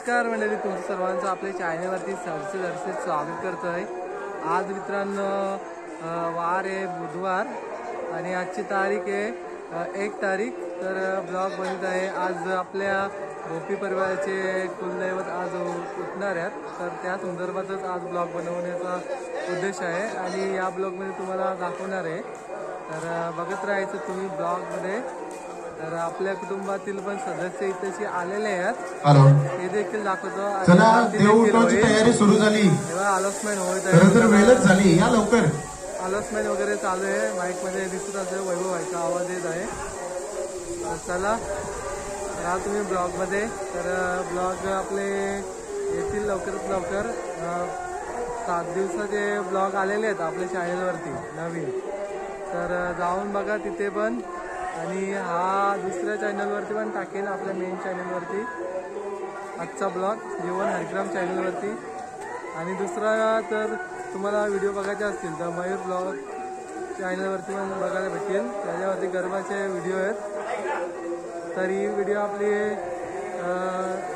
नमस्कार मंडळी, तुमचं सर्वांचं आपल्या चॅनलवरती सरसे स्वागत करतोय। आज मित्रांनो वार आहे बुधवार आणि आजची तारीख आहे 1 तारीख। तर ब्लॉग बनत आहे। आज आपल्या भोपी परिवाराचे कुलदैवत आज उठणार आहेत, तर त्या संदर्भातच आज ब्लॉग बनवण्याचा उद्देश आहे आणि या ब्लॉगमध्ये तुम्हाला दाखवणार आहे। तर बघत राहायचं तुम्ही ब्लॉगमध्ये। तर आपल्या कुटुंबातील पण सदस्य इथे आलेले आहेत, हे देखील दाखवतो। चला देव उठवायची तयारी सुरू झाली, अनाउन्समेंट होत आहे, तर वेळच झाली, या लवकर। अनाउन्समेंट वगैरे चालू आहे, माईक मध्ये दिसत असेल वैभव व्हायचा आवाज येत आहे। चला राहा तुम्ही ब्लॉग मध्ये। तर ब्लॉग आपले येतील लवकरात लवकर। 7 दिवसाचे ब्लॉग आलेले आहेत आपल्या चॅनलवरती नवीन, तर जाऊन बघा तिथे पण। आणि हा दुसऱ्या चॅनलवरती पण टाकेन, आपल्या मेन चॅनलवरती आजचा ब्लॉग जीवन हरिग्राम चॅनलवरती। आणि दुसरा तर तुम्हाला व्हिडिओ बघायचे असतील तर मयूर ब्लॉग चॅनलवरती पण बघायला भेटेल, त्याच्यावरती गरबाचे व्हिडिओ आहेत। तर ही व्हिडिओ आपली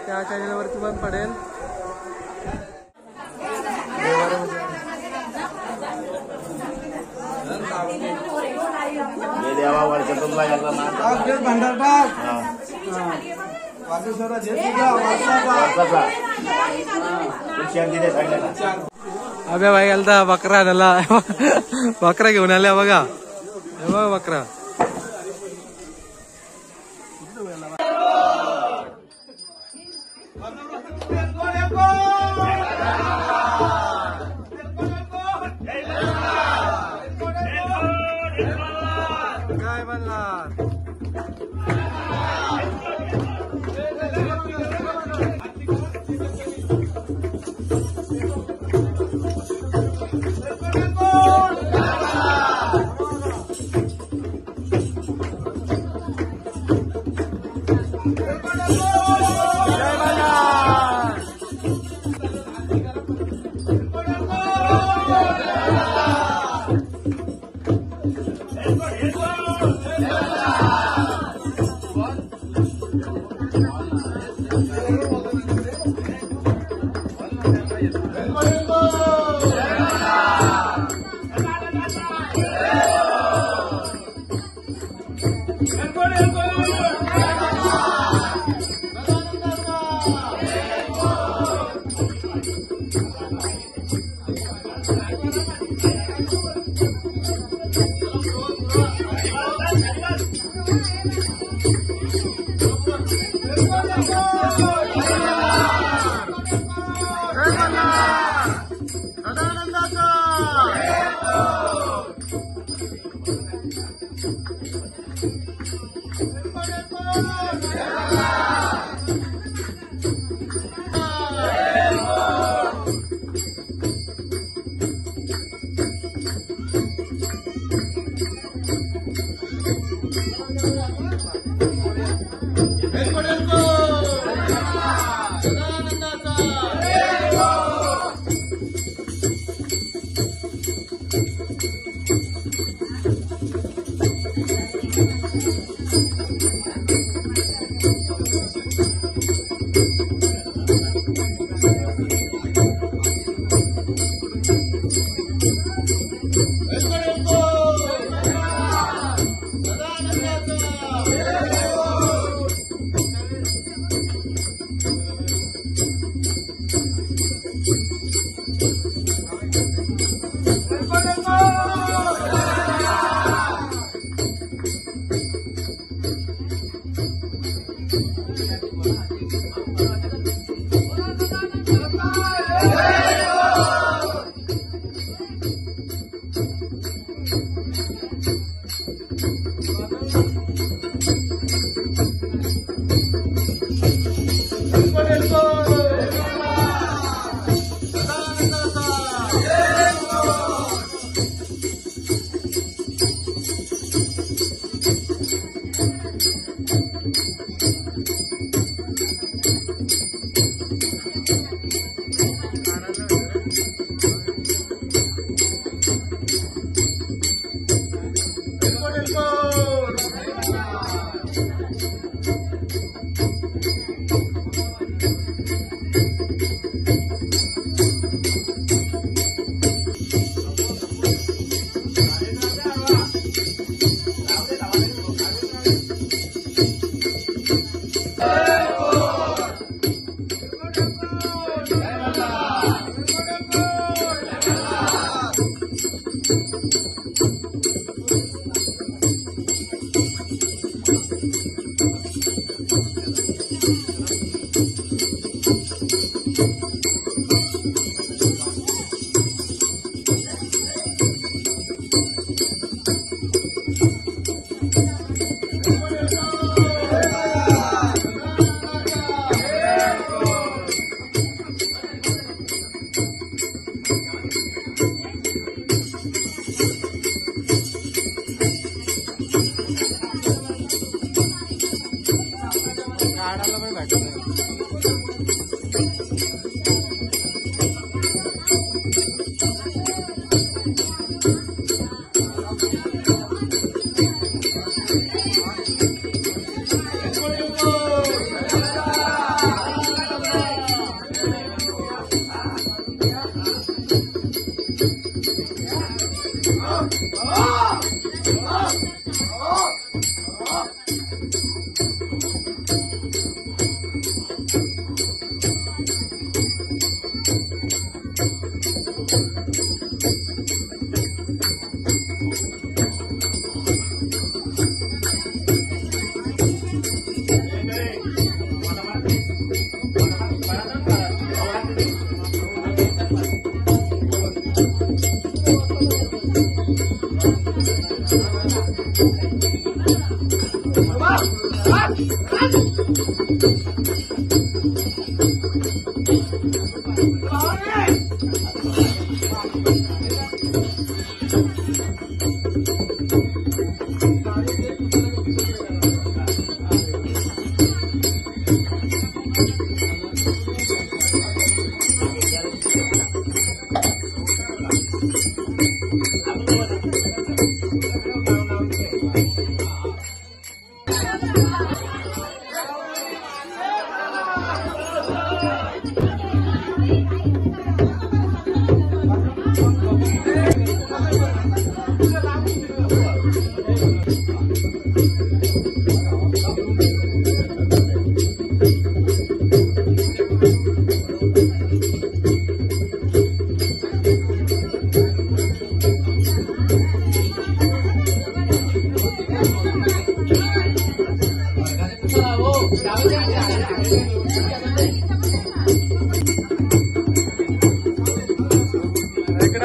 त्या चॅनलवरती पण पडेल। देवा वर्षातूनला यायला ना भांडार अबे भाई गेलता बकरा आणायला, बकरा घेऊन आल्या बघा, हे बघा बकरा। काय बनला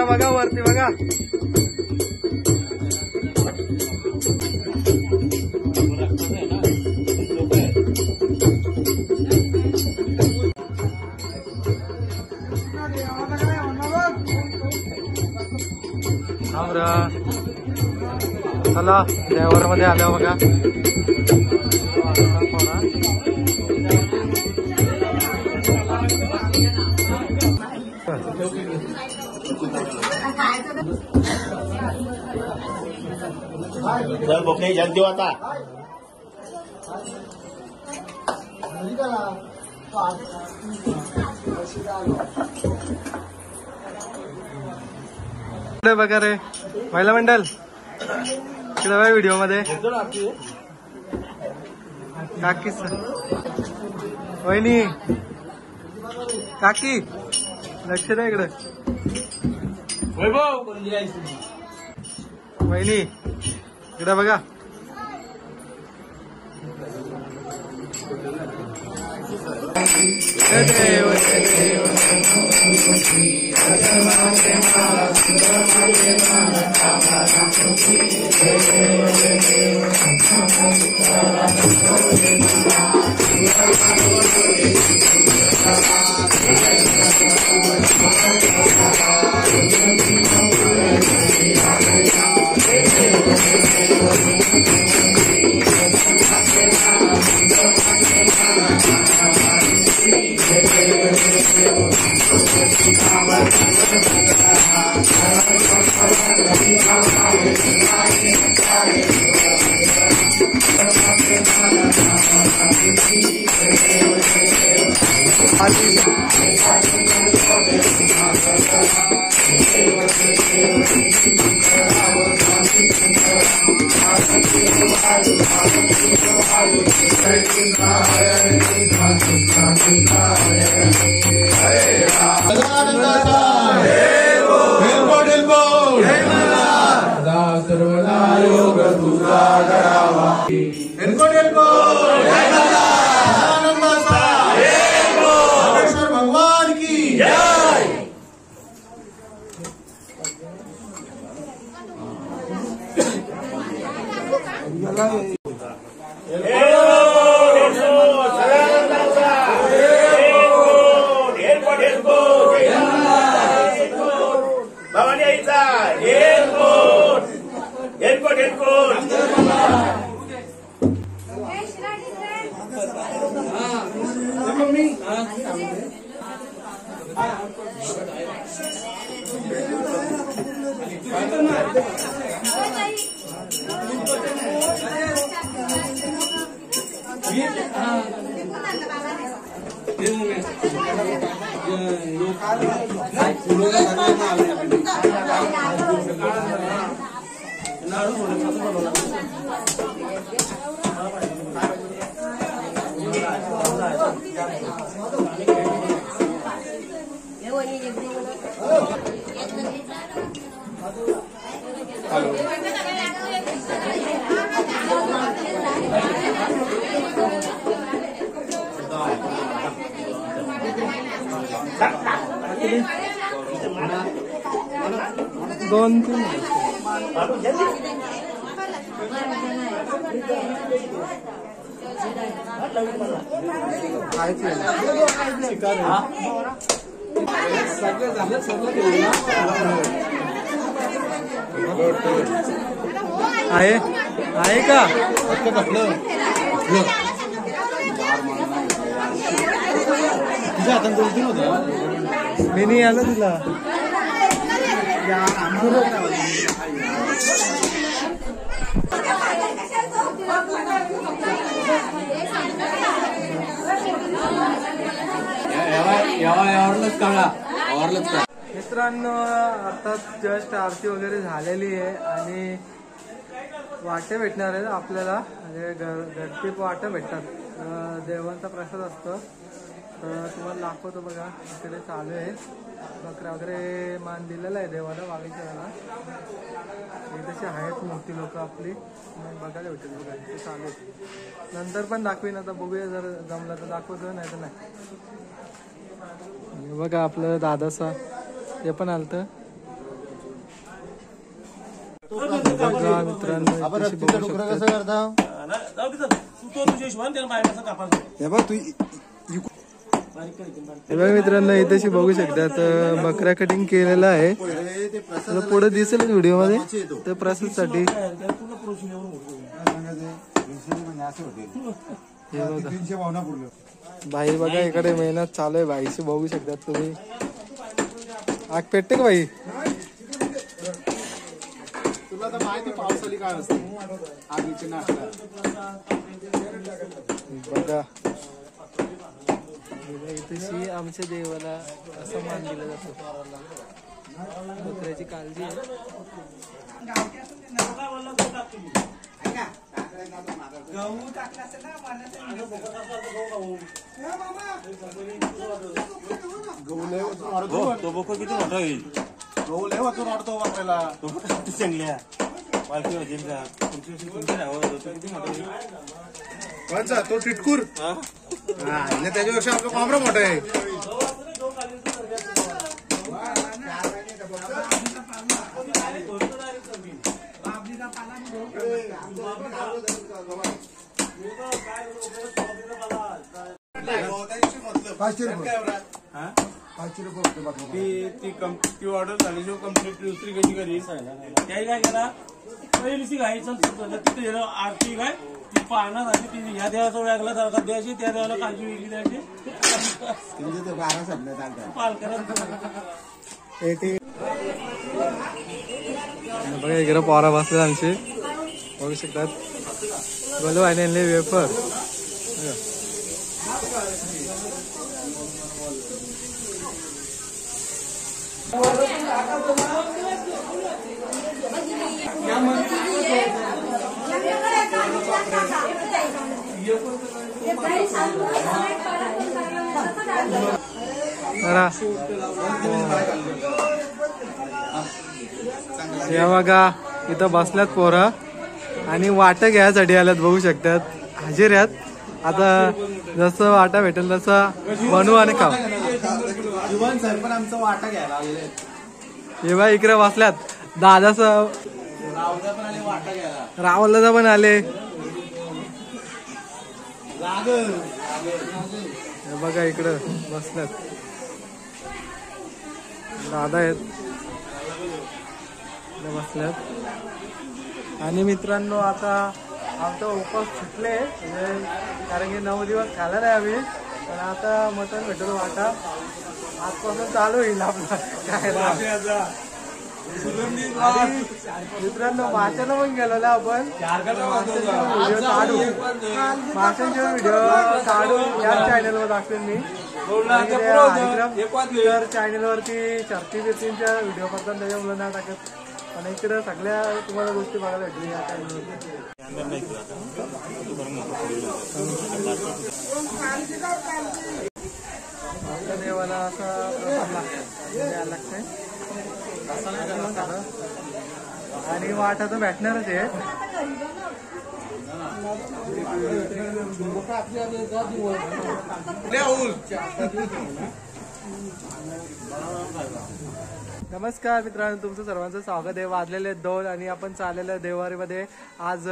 बघा वरती बघा चला ड्रायव्हर मध्ये आल्या बघा चल बोके जग देऊ आता बघा रे महिला मंडळ इकडे बघा व्हिडिओ मध्ये काकी वहिनी काकी लक्ष द्या इकडे वहिनी इकडे बघा भगवान की दोन तीन आहे आहे का मी नाही आलो तुला मित्रांनो आता जस्ट आरती वगैरे झालेली आहे आणि वाटे भेटणार आहेत आपल्याला, म्हणजे घरती वाटे भेटतात. देवांचा प्रसाद असतो. तर तुम्हाला दाखवतो बघा, इकडे चालू आहे. बकऱ्या वगैरे मान दिलेला आहे देवाला वागेश्वराला. तशी आहेत मोठी लोक आपली, बघायला भेटेल बघा ते चालू आहे. नंतर पण दाखवीन, आता बघूया जर जमलं तर दाखवतो, नाही तर नाही. बघा आपलं दादासा ते पण आलत. बघा मित्रांनो मित्रांनो इथेशी बघू शकतात बकऱ्या कटिंग केलेला आहे. पुढे दिसेल व्हिडिओ मध्ये. तर प्रसाद साठी भाई बघा इकडे मेहनत चालू आहे भाईशी, बघू शकतात तुम्ही. आग पेटते का भाई? तुला तर माहिती पावसाळी काय असते आगीची नाश्ता. बघा इथेशी आमच्या देवाला असं मान दिलं जातं. बकऱ्याची काळजी आहे. तो बोको किती मोठा होईल. गहू लय वाचून वाढतो वापरायला. तो किती चांगल्या पालखी होती का तुमची किती मोठा होईल. कोणचा तो टिटकूर? त्याच्यापेक्षा आपलं कोंबडा मोठा आहे. ती ऑर्डर झाली जो कम्प्लीट दुसरी कशी करी त्याही काय केला पहिली घायचं तिथे आरती काय ती पाहणार आली ती ह्या देवाचा वेगळा दरकार द्यायची, त्या देवाला काळजी वेगळी द्यायची. बघा इकडे पोरा बसले आमचे, बघू शकतात. बोलू आणि वेफर हे बघा इथं बसल्यात पोरं आणि वाटा घ्यायसाठी आल्यात, बघू शकतात. हजेर आहेत. आता जसं वाटा भेटेल तसं बनवू आणि खाऊ. वाटा घ्यायला हे बा इकडे बसल्यात. दादाच रावला पण आले. बघा इकडं बसल्यात दादा आहेत बसल्यात. आणि मित्रांनो आता आमचा उपवास सुटले, कारण की 9 दिवस खाल्ला नाही आम्ही. पण आता मटण भेटतो वाटा आजपासून चालू होईल आपला खायला. मित्रांनो माशाला पण गेलेला आपण, व्हिडिओ काढू, माशांचे व्हिडिओ काढू याच चॅनलवर दाखवेन मी. तर चॅनलवरती शर्ती बिर्तींच्या व्हिडिओ करतात, त्याच्यामुळे नाही टाकत. पण इकडे सगळ्या तुम्हाला गोष्टी बघायला भेटली या चॅनलवरती. आपल्या देवाला असा प्रसाद लागतंय आणि वाटा तर भेटणारच आहे. नमस्कार मित्रांनो, तुमचं सर्वांचं स्वागत आहे. वाजलेले 2 आणि आपण चाललेल्या देवारीमध्ये. आज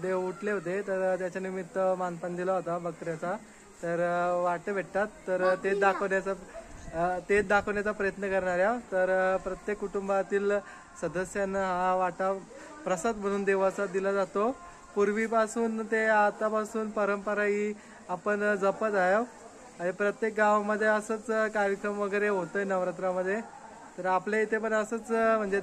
देव उठले होते तर त्याच्या निमित्त मानपान दिला होता बकऱ्याचा. तर वाटे भेटतात तर तेच दाखवण्याचा प्रयत्न करणार आहे. तर प्रत्येक कुटुंबातील सदस्यांना हा वाटा प्रसाद म्हणून देवाचा दिला जातो. पूर्वीपासून ते आतापासून परंपरा ही आपण जपत आहे आणि प्रत्येक गावामध्ये असंच कार्यक्रम वगैरे होतोय नवरात्रामध्ये. तर आपल्या इथे पण असंच म्हणजे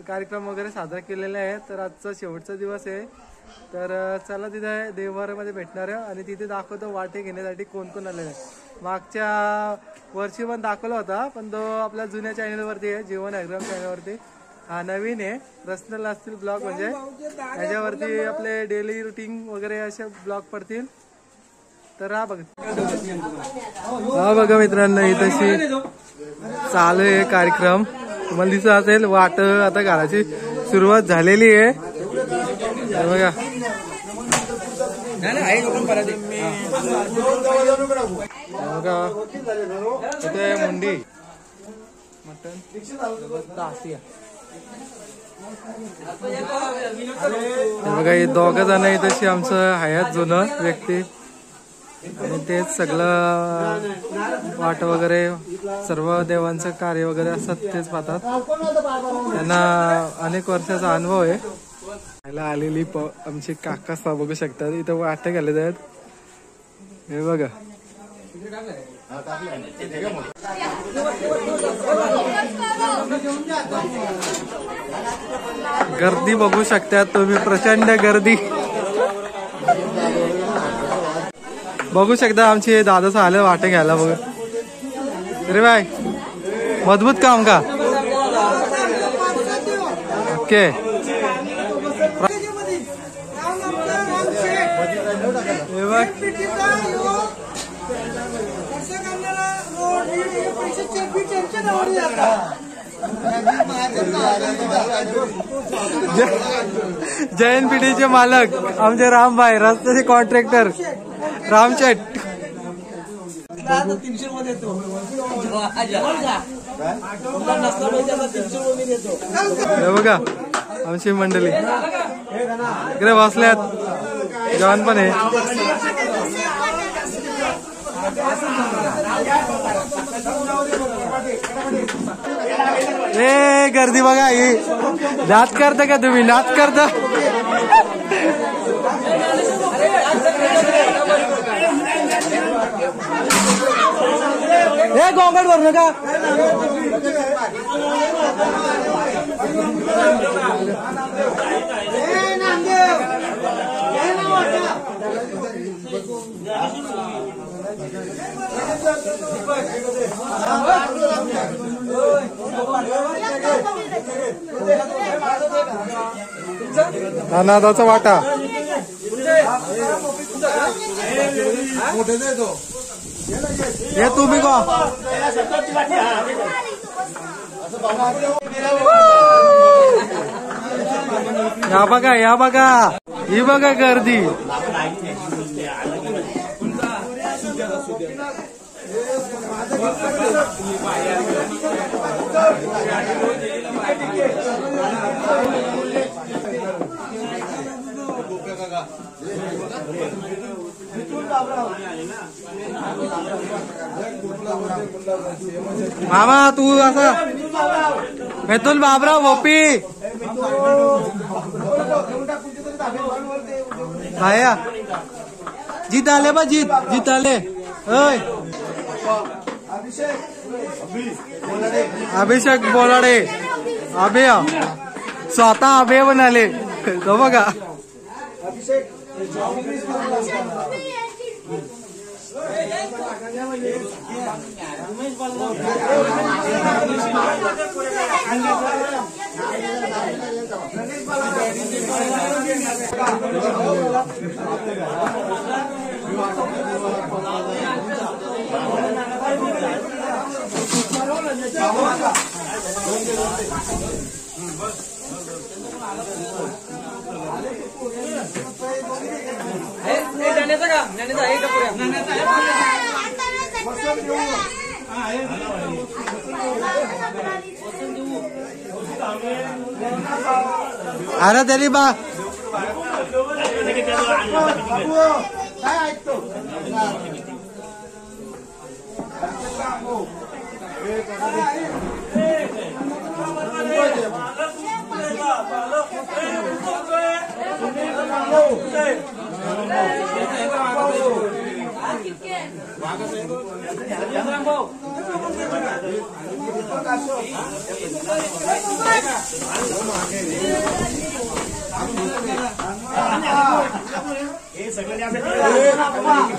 कार्यक्रम वगैरे साजरा केलेले आहे. तर आजचा शेवटचा दिवस आहे तर चला तिथे देवघरामध्ये भेटणार आहे आणि तिथे दाखवतो वाटे घेण्यासाठी कोण कोण आलेले आहे. मागच्या वर्षी पण दाखवला होता, पण तो आपल्या जुन्या चॅनलवरती आहे, जीवन ॲग्राम चॅनलवरती. हा नवीन आहे, पर्सनल असतील ब्लॉग, म्हणजे त्याच्यावरती आपले डेली रुटीन वगैरे असे ब्लॉग पडतील. तर हा बघा मित्रांनो, इथंशी चालू आहे कार्यक्रम. तुम्हाला दिसत असेल वाट आता घालायची सुरुवात झालेली आहे बघा. इथे मुंडी मटन बघा, हे दोघं जण इथं आमचं हयात जुनं व्यक्ती, आणि तेच सगळं वाट वगैरे सर्व देवांचं कार्य वगैरे असतात तेच पाहतात. त्यांना अनेक वर्षाचा अनुभव आहे. आलेली आमची काका बघू शकतात, इथं वाटे घालत आहेत. हे बघा, गर्दी बघू शकतात तुम्ही, प्रचंड गर्दी बघू शकता. आमचे दादाचं आलं वाटे घ्यायला बघ. अरे बाय, मजबूत काम का? ओके. जैन पिढीचे मालक आमचे रामभाई, रस्त्याचे कॉन्ट्रॅक्टर रामचेट. हे बघा आमची मंडळी इकडे बसल्यात, जेवण पण आहे. ए गर्दी बघा, ही नाच करता का तुम्ही? नाच करता? हे गोंगड भरू नका. अनाथाचा वाटा हे तुम्ही का? या बघा, या बघा, ही बघा गर्दी. मामा तू असा मेतुल बाबराव भोपी भाया जीत आले बा, जीत आले. अभिषेक बोलाडे, अभय स्वतः अभय बनाले तो बघा. अरे तरी बा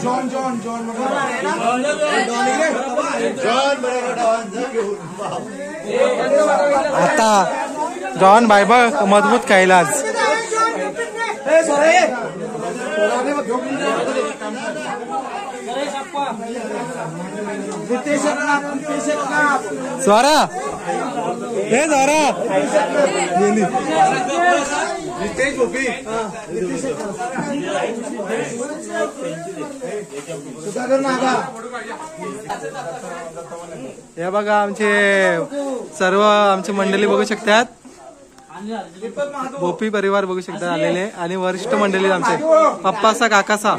जॉन जॉन जॉन आता जॉन बाय बघ मजबूत खायला आज. स्वरा हे स्वरा रितेश भोपी हे बघा आमचे सर्व आमची मंडळी बघू शकतात. भोपी परिवार बघू शकतात आलेले आणि वरिष्ठ मंडळी आमचे पप्पासा काकासा